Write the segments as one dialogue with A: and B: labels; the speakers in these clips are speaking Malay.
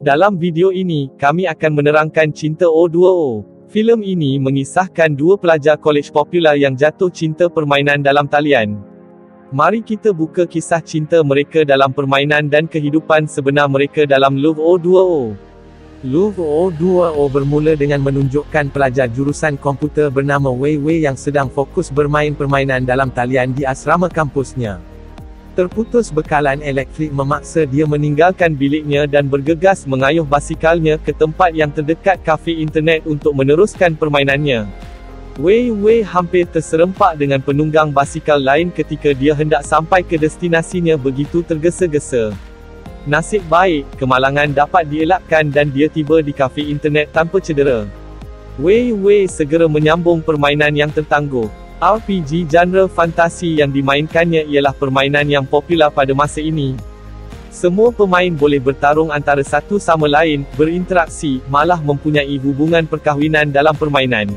A: Dalam video ini, kami akan menerangkan Cinta O2O. Filem ini mengisahkan dua pelajar kolej popular yang jatuh cinta permainan dalam talian. Mari kita buka kisah cinta mereka dalam permainan dan kehidupan sebenar mereka dalam Love O2O. Love O2O bermula dengan menunjukkan pelajar jurusan komputer bernama Wei Wei yang sedang fokus bermain permainan dalam talian di asrama kampusnya. Terputus bekalan elektrik memaksa dia meninggalkan biliknya dan bergegas mengayuh basikalnya ke tempat yang terdekat kafe internet untuk meneruskan permainannya. Wei Wei hampir terserempak dengan penunggang basikal lain ketika dia hendak sampai ke destinasinya begitu tergesa-gesa. Nasib baik, kemalangan dapat dielakkan dan dia tiba di kafe internet tanpa cedera. Wei Wei segera menyambung permainan yang tertangguh. RPG genre fantasi yang dimainkannya ialah permainan yang popular pada masa ini. Semua pemain boleh bertarung antara satu sama lain, berinteraksi, malah mempunyai hubungan perkahwinan dalam permainan.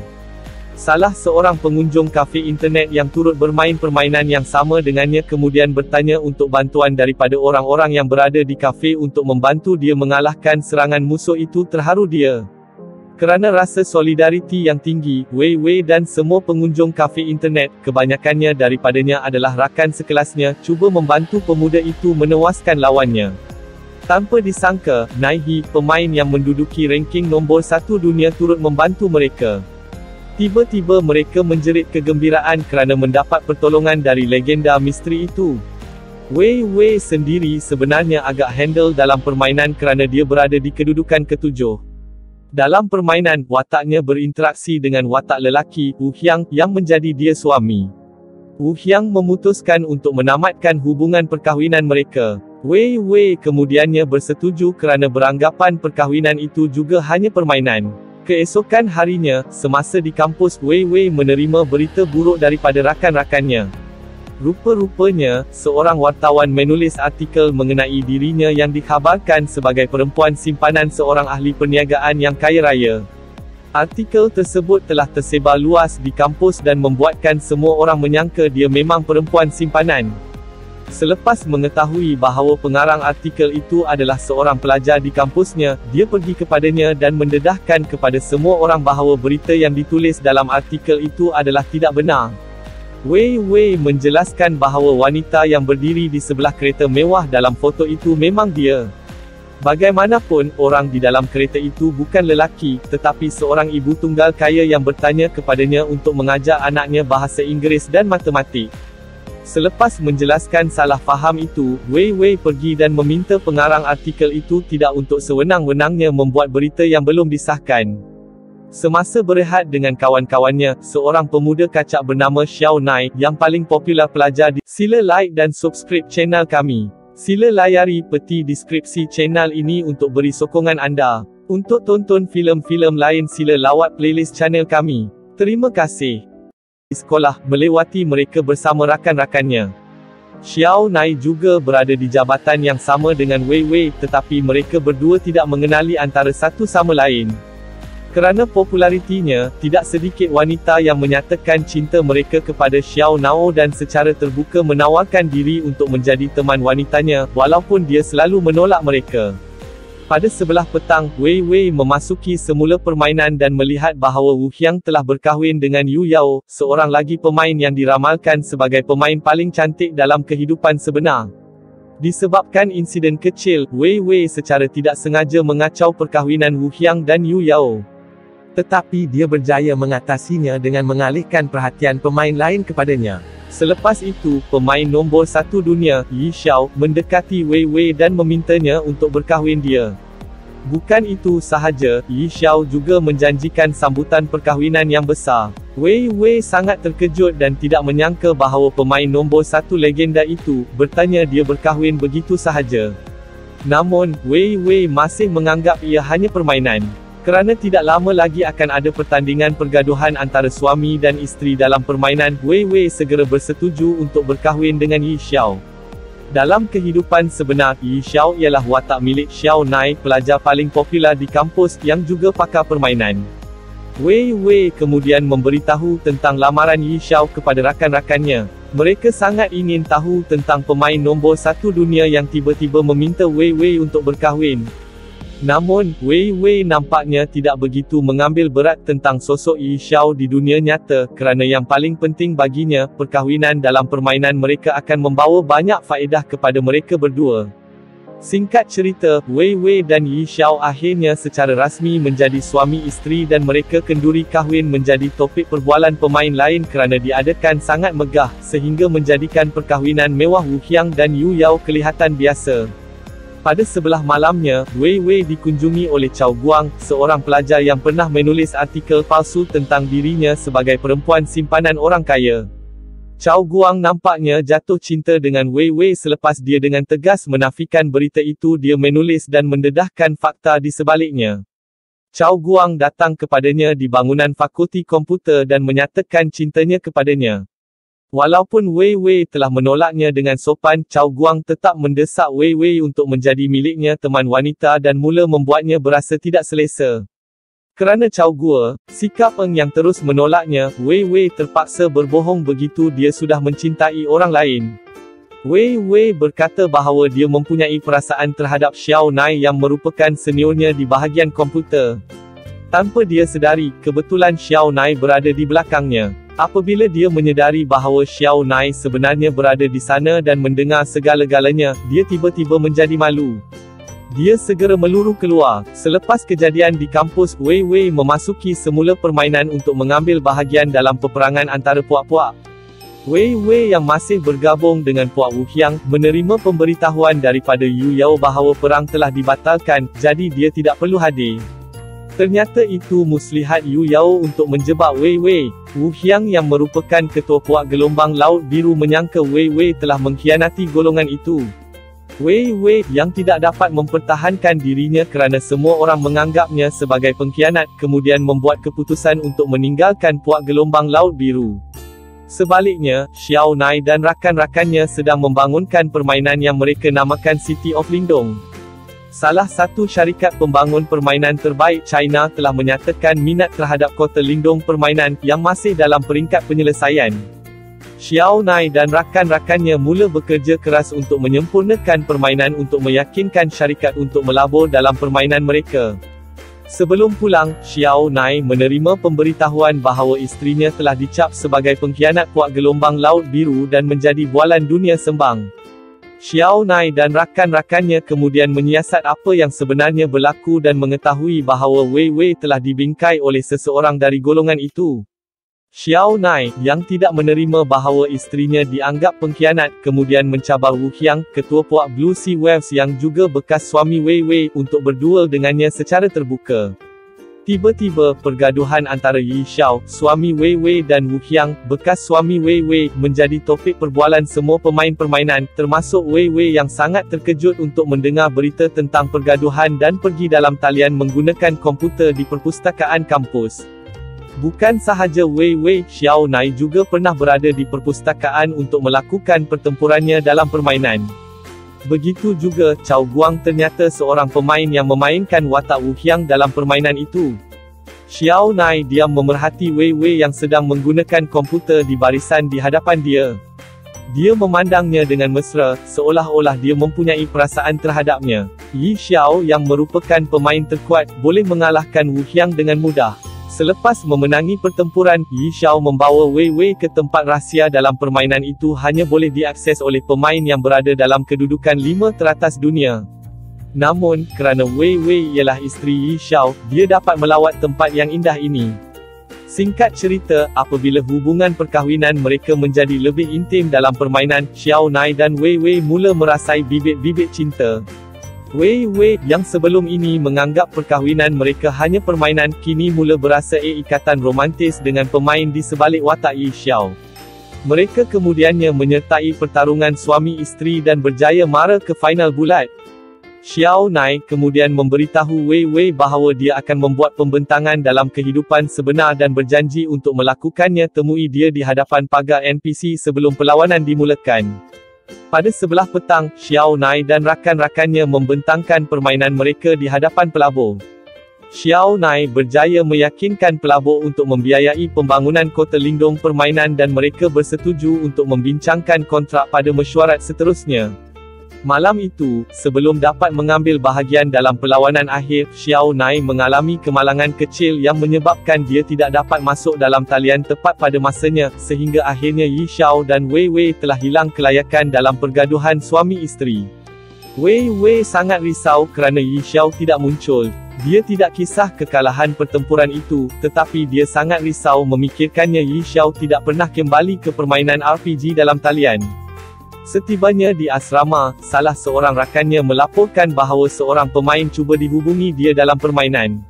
A: Salah seorang pengunjung kafe internet yang turut bermain permainan yang sama dengannya kemudian bertanya untuk bantuan daripada orang-orang yang berada di kafe untuk membantu dia mengalahkan serangan musuh itu. Terharu dia. Kerana rasa solidariti yang tinggi, Wei Wei dan semua pengunjung kafe internet, kebanyakannya daripadanya adalah rakan sekelasnya, cuba membantu pemuda itu menewaskan lawannya. Tanpa disangka, Naihi, pemain yang menduduki ranking nombor 1 dunia turut membantu mereka. Tiba-tiba mereka menjerit kegembiraan kerana mendapat pertolongan dari legenda misteri itu. Wei Wei sendiri sebenarnya agak handal dalam permainan kerana dia berada di kedudukan ketujuh. Dalam permainan, wataknya berinteraksi dengan watak lelaki, Wu Xiang, yang menjadi dia suami. Wu Xiang memutuskan untuk menamatkan hubungan perkahwinan mereka. Wei Wei kemudiannya bersetuju kerana beranggapan perkahwinan itu juga hanya permainan. Keesokan harinya, semasa di kampus, Wei Wei menerima berita buruk daripada rakan-rakannya. Rupa-rupanya, seorang wartawan menulis artikel mengenai dirinya yang dikhabarkan sebagai perempuan simpanan seorang ahli perniagaan yang kaya raya. Artikel tersebut telah tersebar luas di kampus dan membuatkan semua orang menyangka dia memang perempuan simpanan. Selepas mengetahui bahawa pengarang artikel itu adalah seorang pelajar di kampusnya, dia pergi kepadanya dan mendedahkan kepada semua orang bahawa berita yang ditulis dalam artikel itu adalah tidak benar. Wei Wei menjelaskan bahawa wanita yang berdiri di sebelah kereta mewah dalam foto itu memang dia. Bagaimanapun, orang di dalam kereta itu bukan lelaki, tetapi seorang ibu tunggal kaya yang bertanya kepadanya untuk mengajar anaknya bahasa Inggeris dan matematik. Selepas menjelaskan salah faham itu, Wei Wei pergi dan meminta pengarang artikel itu tidak untuk sewenang-wenangnya membuat berita yang belum disahkan. Semasa berehat dengan kawan-kawannya, seorang pemuda kacak bernama Xiao Nai, yang paling popular pelajar di, sila like dan subscribe channel kami. Sila layari peti deskripsi channel ini untuk beri sokongan anda. Untuk tonton filem-filem lain sila lawat playlist channel kami. Terima kasih. Di sekolah, melewati mereka bersama rakan-rakannya. Xiao Nai juga berada di jabatan yang sama dengan Wei Wei, tetapi mereka berdua tidak mengenali antara satu sama lain. Kerana popularitinya, tidak sedikit wanita yang menyatakan cinta mereka kepada Xiao Nao dan secara terbuka menawarkan diri untuk menjadi teman wanitanya, walaupun dia selalu menolak mereka. Pada sebelah petang, Wei Wei memasuki semula permainan dan melihat bahawa Wu Xiang telah berkahwin dengan Yu Yao, seorang lagi pemain yang diramalkan sebagai pemain paling cantik dalam kehidupan sebenar. Disebabkan insiden kecil, Wei Wei secara tidak sengaja mengacau perkahwinan Wu Xiang dan Yu Yao. Tetapi dia berjaya mengatasinya dengan mengalihkan perhatian pemain lain kepadanya. Selepas itu, pemain nombor 1 dunia, Yi Xiao, mendekati Wei Wei dan memintanya untuk berkahwin dia. Bukan itu sahaja, Yi Xiao juga menjanjikan sambutan perkahwinan yang besar. Wei Wei sangat terkejut dan tidak menyangka bahawa pemain nombor 1 legenda itu, bertanya dia berkahwin begitu sahaja. Namun, Wei Wei masih menganggap ia hanya permainan. Kerana tidak lama lagi akan ada pertandingan pergaduhan antara suami dan isteri dalam permainan, Wei Wei segera bersetuju untuk berkahwin dengan Yi Xiao. Dalam kehidupan sebenar, Yi Xiao ialah watak milik Xiao Nai, pelajar paling popular di kampus, yang juga pakar permainan. Wei Wei kemudian memberitahu tentang lamaran Yi Xiao kepada rakan-rakannya. Mereka sangat ingin tahu tentang pemain nombor 1 dunia yang tiba-tiba meminta Wei Wei untuk berkahwin. Namun, Wei Wei nampaknya tidak begitu mengambil berat tentang sosok Yi Xiao di dunia nyata, kerana yang paling penting baginya, perkahwinan dalam permainan mereka akan membawa banyak faedah kepada mereka berdua. Singkat cerita, Wei Wei dan Yi Xiao akhirnya secara rasmi menjadi suami isteri dan mereka kenduri kahwin menjadi topik perbualan pemain lain kerana diadakan sangat megah, sehingga menjadikan perkahwinan mewah Wu Qiang dan Yu Yao kelihatan biasa. Pada sebelah malamnya, Wei Wei dikunjungi oleh Cao Guang, seorang pelajar yang pernah menulis artikel palsu tentang dirinya sebagai perempuan simpanan orang kaya. Cao Guang nampaknya jatuh cinta dengan Wei Wei selepas dia dengan tegas menafikan berita itu dia menulis dan mendedahkan fakta di sebaliknya. Cao Guang datang kepadanya di bangunan fakulti komputer dan menyatakan cintanya kepadanya. Walaupun Wei Wei telah menolaknya dengan sopan, Cao Guang tetap mendesak Wei Wei untuk menjadi miliknya teman wanita dan mula membuatnya berasa tidak selesa. Kerana Cao Guo, sikap Eng yang terus menolaknya, Wei Wei terpaksa berbohong begitu dia sudah mencintai orang lain. Wei Wei berkata bahawa dia mempunyai perasaan terhadap Xiao Nai yang merupakan seniornya di bahagian komputer. Tanpa dia sedari, kebetulan Xiao Nai berada di belakangnya. Apabila dia menyedari bahawa Xiao Nai sebenarnya berada di sana dan mendengar segala-galanya, dia tiba-tiba menjadi malu. Dia segera meluru keluar. Selepas kejadian di kampus, Wei Wei memasuki semula permainan untuk mengambil bahagian dalam peperangan antara puak-puak. Wei Wei yang masih bergabung dengan puak Wu Qiang, menerima pemberitahuan daripada Yu Yao bahawa perang telah dibatalkan, jadi dia tidak perlu hadir. Ternyata itu muslihat Yu Yao untuk menjebak Wei Wei. Wu Qiang yang merupakan ketua puak gelombang Laut Biru menyangka Wei Wei telah mengkhianati golongan itu. Wei Wei, yang tidak dapat mempertahankan dirinya kerana semua orang menganggapnya sebagai pengkhianat, kemudian membuat keputusan untuk meninggalkan puak gelombang Laut Biru. Sebaliknya, Xiao Nai dan rakan-rakannya sedang membangunkan permainan yang mereka namakan City of Lingdong. Salah satu syarikat pembangun permainan terbaik China telah menyatakan minat terhadap kota Lingdong permainan, yang masih dalam peringkat penyelesaian. Xiao Nai dan rakan-rakannya mula bekerja keras untuk menyempurnakan permainan untuk meyakinkan syarikat untuk melabur dalam permainan mereka. Sebelum pulang, Xiao Nai menerima pemberitahuan bahawa isterinya telah dicap sebagai pengkhianat puak gelombang Laut Biru dan menjadi bualan dunia sembang. Xiao Nai dan rakan-rakannya kemudian menyiasat apa yang sebenarnya berlaku dan mengetahui bahawa Wei Wei telah dibingkai oleh seseorang dari golongan itu. Xiao Nai, yang tidak menerima bahawa isterinya dianggap pengkhianat, kemudian mencabar Wu Qiang, ketua puak Blue Sea Waves yang juga bekas suami Wei Wei, untuk berduel dengannya secara terbuka. Tiba-tiba, pergaduhan antara Yi Xiao, suami Wei Wei dan Wu Qiang, bekas suami Wei Wei, menjadi topik perbualan semua pemain permainan, termasuk Wei Wei yang sangat terkejut untuk mendengar berita tentang pergaduhan dan pergi dalam talian menggunakan komputer di perpustakaan kampus. Bukan sahaja Wei Wei, Xiao Nai juga pernah berada di perpustakaan untuk melakukan pertempurannya dalam permainan. Begitu juga, Cao Guang ternyata seorang pemain yang memainkan watak Wu Qiang dalam permainan itu. Xiao Nai diam memerhati Wei Wei yang sedang menggunakan komputer di barisan di hadapan dia. Dia memandangnya dengan mesra, seolah-olah dia mempunyai perasaan terhadapnya. Yi Xiao yang merupakan pemain terkuat, boleh mengalahkan Wu Qiang dengan mudah. Selepas memenangi pertempuran, Yi Xiao membawa Wei Wei ke tempat rahsia dalam permainan itu hanya boleh diakses oleh pemain yang berada dalam kedudukan 5 teratas dunia. Namun, kerana Wei Wei ialah isteri Yi Xiao, dia dapat melawat tempat yang indah ini. Singkat cerita, apabila hubungan perkahwinan mereka menjadi lebih intim dalam permainan, Xiao Nai dan Wei Wei mula merasai bibit-bibit cinta. Wei Wei, yang sebelum ini menganggap perkahwinan mereka hanya permainan, kini mula berasa ikatan romantis dengan pemain di sebalik watak Yi Xiao. Mereka kemudiannya menyertai pertarungan suami isteri dan berjaya mara ke final bulat. Xiao Nai kemudian memberitahu Wei Wei bahawa dia akan membuat pembentangan dalam kehidupan sebenar dan berjanji untuk melakukannya. Temui dia di hadapan pagar NPC sebelum perlawanan dimulakan. Pada sebelah petang, Xiao Nai dan rakan-rakannya membentangkan permainan mereka di hadapan pelabur. Xiao Nai berjaya meyakinkan pelabur untuk membiayai pembangunan kota Lingdong permainan dan mereka bersetuju untuk membincangkan kontrak pada mesyuarat seterusnya. Malam itu, sebelum dapat mengambil bahagian dalam perlawanan akhir, Xiao Nai mengalami kemalangan kecil yang menyebabkan dia tidak dapat masuk dalam talian tepat pada masanya, sehingga akhirnya Yi Xiao dan Wei Wei telah hilang kelayakan dalam pergaduhan suami isteri. Wei Wei sangat risau kerana Yi Xiao tidak muncul. Dia tidak kisah kekalahan pertempuran itu, tetapi dia sangat risau memikirkannya Yi Xiao tidak pernah kembali ke permainan RPG dalam talian. Setibanya di asrama, salah seorang rakannya melaporkan bahawa seorang pemain cuba dihubungi dia dalam permainan.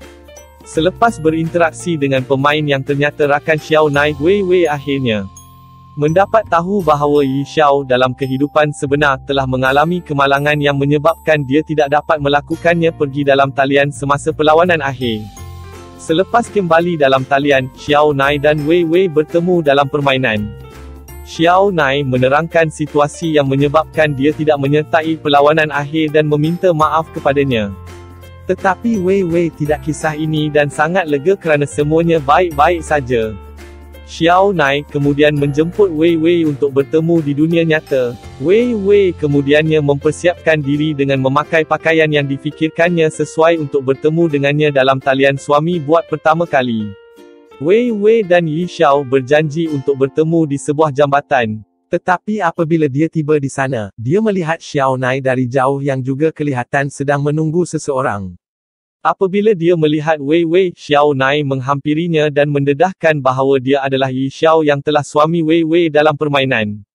A: Selepas berinteraksi dengan pemain yang ternyata rakan Xiao Nai, Wei Wei akhirnya mendapat tahu bahawa Yi Xiao dalam kehidupan sebenar telah mengalami kemalangan yang menyebabkan dia tidak dapat melakukannya pergi dalam talian semasa perlawanan akhir. Selepas kembali dalam talian, Xiao Nai dan Wei Wei bertemu dalam permainan. Xiao Nai menerangkan situasi yang menyebabkan dia tidak menyertai perlawanan akhir dan meminta maaf kepadanya. Tetapi Wei Wei tidak kisah ini dan sangat lega kerana semuanya baik-baik saja. Xiao Nai kemudian menjemput Wei Wei untuk bertemu di dunia nyata. Wei Wei kemudiannya mempersiapkan diri dengan memakai pakaian yang difikirkannya sesuai untuk bertemu dengannya dalam talian suami buat pertama kali. Wei Wei dan Yi Xiao berjanji untuk bertemu di sebuah jambatan. Tetapi apabila dia tiba di sana, dia melihat Xiao Nai dari jauh yang juga kelihatan sedang menunggu seseorang. Apabila dia melihat Wei Wei, Xiao Nai menghampirinya dan mendedahkan bahawa dia adalah Yi Xiao yang telah suami Wei Wei dalam permainan.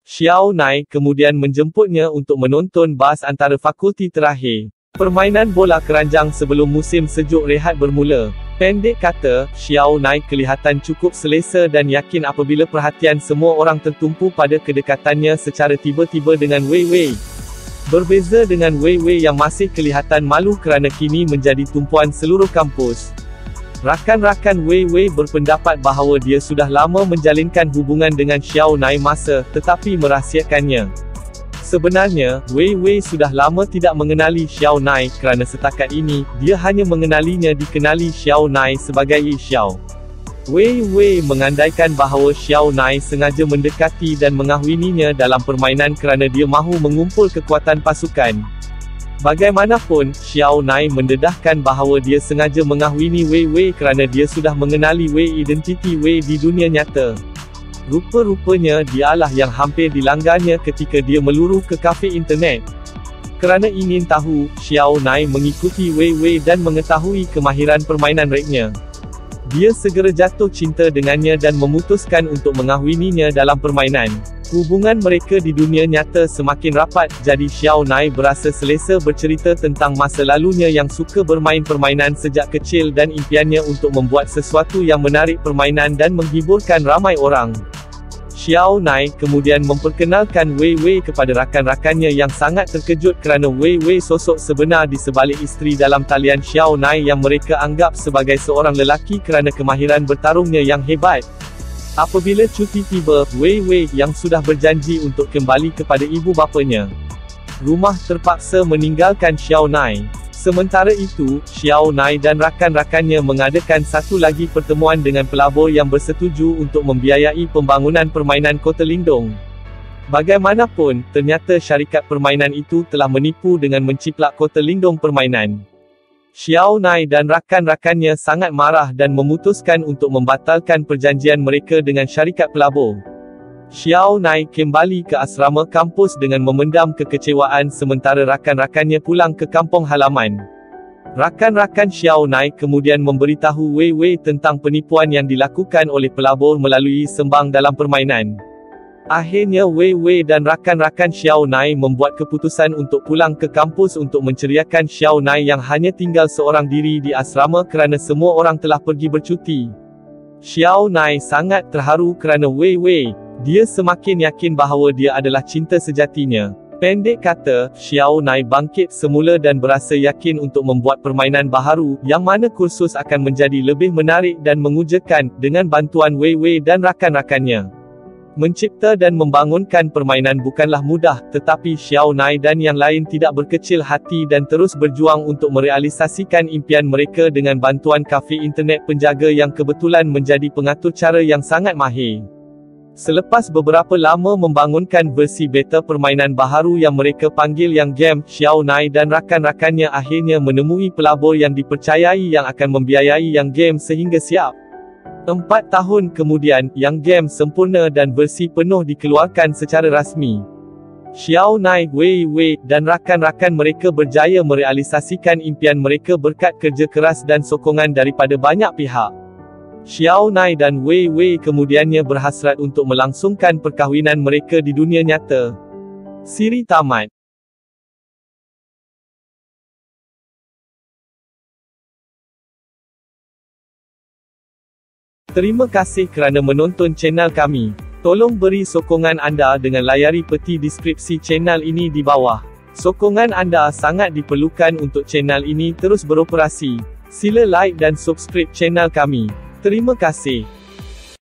A: Xiao Nai kemudian menjemputnya untuk menonton bas antara fakulti terakhir. Permainan bola keranjang sebelum musim sejuk rehat bermula. Pendek kata, Xiao Nai kelihatan cukup selesa dan yakin apabila perhatian semua orang tertumpu pada kedekatannya secara tiba-tiba dengan Wei Wei. Berbeza dengan Wei Wei yang masih kelihatan malu kerana kini menjadi tumpuan seluruh kampus. Rakan-rakan Wei Wei berpendapat bahawa dia sudah lama menjalinkan hubungan dengan Xiao Nai tetapi merahsiakannya. Sebenarnya, Wei Wei sudah lama tidak mengenali Xiao Nai kerana setakat ini, dia hanya mengenalinya dikenali Xiao Nai sebagai Yi Xiao. Wei Wei mengandaikan bahawa Xiao Nai sengaja mendekati dan mengahwininya dalam permainan kerana dia mahu mengumpul kekuatan pasukan. Bagaimanapun, Xiao Nai mendedahkan bahawa dia sengaja mengahwini Wei Wei kerana dia sudah mengenali Wei identiti Wei di dunia nyata. Rupa-rupanya dialah yang hampir dilanggarnya ketika dia meluru ke kafe internet. Kerana ingin tahu, Xiao Nai mengikuti Wei Wei dan mengetahui kemahiran permainan reknya. Dia segera jatuh cinta dengannya dan memutuskan untuk mengahwininya dalam permainan. Hubungan mereka di dunia nyata semakin rapat, jadi Xiao Nai berasa selesa bercerita tentang masa lalunya yang suka bermain permainan sejak kecil dan impiannya untuk membuat sesuatu yang menarik permainan dan menghiburkan ramai orang. Xiao Nai kemudian memperkenalkan Wei Wei kepada rakan-rakannya yang sangat terkejut kerana Wei Wei sosok sebenar di sebalik isteri dalam talian Xiao Nai yang mereka anggap sebagai seorang lelaki kerana kemahiran bertarungnya yang hebat. Apabila cuti tiba, Wei Wei yang sudah berjanji untuk kembali kepada ibu bapanya rumah terpaksa meninggalkan Xiao Nai. Sementara itu, Xiao Nai dan rakan-rakannya mengadakan satu lagi pertemuan dengan pelabur yang bersetuju untuk membiayai pembangunan permainan Kota Lingdong. Bagaimanapun, ternyata syarikat permainan itu telah menipu dengan menciplak Kota Lingdong permainan. Xiao Nai dan rakan-rakannya sangat marah dan memutuskan untuk membatalkan perjanjian mereka dengan syarikat pelabur. Xiao Nai kembali ke asrama kampus dengan memendam kekecewaan sementara rakan-rakannya pulang ke kampung halaman. Rakan-rakan Xiao Nai kemudian memberitahu Wei Wei tentang penipuan yang dilakukan oleh pelabur melalui sembang dalam permainan. Akhirnya Wei Wei dan rakan-rakan Xiao Nai membuat keputusan untuk pulang ke kampus untuk menceriakan Xiao Nai yang hanya tinggal seorang diri di asrama kerana semua orang telah pergi bercuti. Xiao Nai sangat terharu kerana Wei Wei. Dia semakin yakin bahawa dia adalah cinta sejatinya. Pendek kata, Xiao Nai bangkit semula dan berasa yakin untuk membuat permainan baharu, yang mana kursus akan menjadi lebih menarik dan mengujakan, dengan bantuan Wei Wei dan rakan-rakannya. Mencipta dan membangunkan permainan bukanlah mudah, tetapi Xiao Nai dan yang lain tidak berkecil hati dan terus berjuang untuk merealisasikan impian mereka dengan bantuan kafe internet penjaga yang kebetulan menjadi pengatur cara yang sangat mahir. Selepas beberapa lama membangunkan versi beta permainan baharu yang mereka panggil Yang Game, Xiao Nai dan rakan-rakannya akhirnya menemui pelabur yang dipercayai yang akan membiayai Yang Game sehingga siap. 4 tahun kemudian, Yang Game sempurna dan versi penuh dikeluarkan secara rasmi. Xiao Nai, Wei Wei, dan rakan-rakan mereka berjaya merealisasikan impian mereka berkat kerja keras dan sokongan daripada banyak pihak. Xiao Nai dan Wei Wei kemudiannya berhasrat untuk melangsungkan perkahwinan mereka di dunia nyata. Siri tamat. Terima kasih kerana menonton channel kami. Tolong beri sokongan anda dengan layari peti deskripsi channel ini di bawah. Sokongan anda sangat diperlukan untuk channel ini terus beroperasi. Sila like dan subscribe channel kami. Terima kasih.